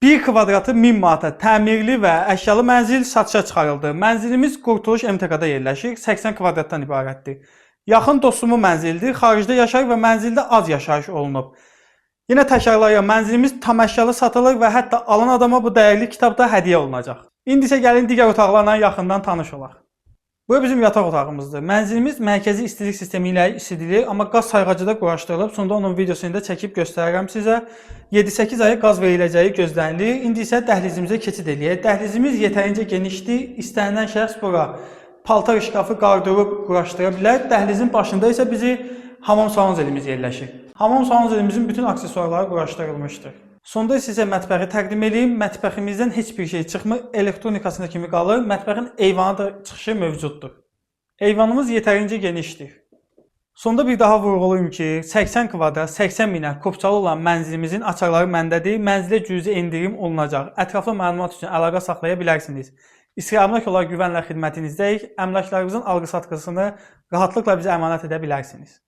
1 kvadratı 1000 manata təmirli və əşyalı mənzil satışa çıxarıldı. Mənzilimiz Qurtuluş MTK-da yerləşir, 80 kvadratdan ibarətdir. Yaxın dostumun mənzilidir, xaricdə yaşayır və mənzildə az yaşayış olunub. Yenə təkrarlayıram, mənzilimiz tam əşyalı satılır və hətta alan adama bu dəyərli kitab da hədiyyə olunacaq. İndi isə gəlin digər otaqlarla yaxından tanış olaq. Bu bizim yataq otağımızdır. Mənzilimiz mərkəzi istilik sistemi ilə isidilir, amma qaz sayğacı da quraşdırılıb. Sonda onun videosunu da çəkib göstərirəm sizə. 7-8 aya qaz veriləcəyi gözlənilir. İndi isə dəhlizimizə keçid eləyək. Dəhlizimiz yetərincə genişdir. İstənilən şəxs bura paltar şkafı, qardırop quraşdıra bilər. Dəhlizin başında isə bizi hamam sanuzelimiz yerləşir. Hamam sanuzelimizin bütün aksesuarları quraşdırılmışdır. Sonda sizə mətbəxi təqdim edeyim. Mətbəximizdən heç bir şey çıxmır. Elektronikasında kimi qalır. Mətbəxin eyvana da çıxışı mövcuddur. Eyvanımız yetərincə genişdir. Sonda bir daha vurğulayım ki, 80 kvadrat, 80 minə kopçalı olan mənzilimizin açarları məndədir. Mənzilə cüzi endirim olunacaq. Ətraflı məlumat üçün əlaqə saxlaya bilərsiniz. İstiqamət olaraq güvənlə xidmətinizdəyik. Əmlaklarınızın alqı-satqısını rahatlıqla bizə əmanət edə bilərsiniz.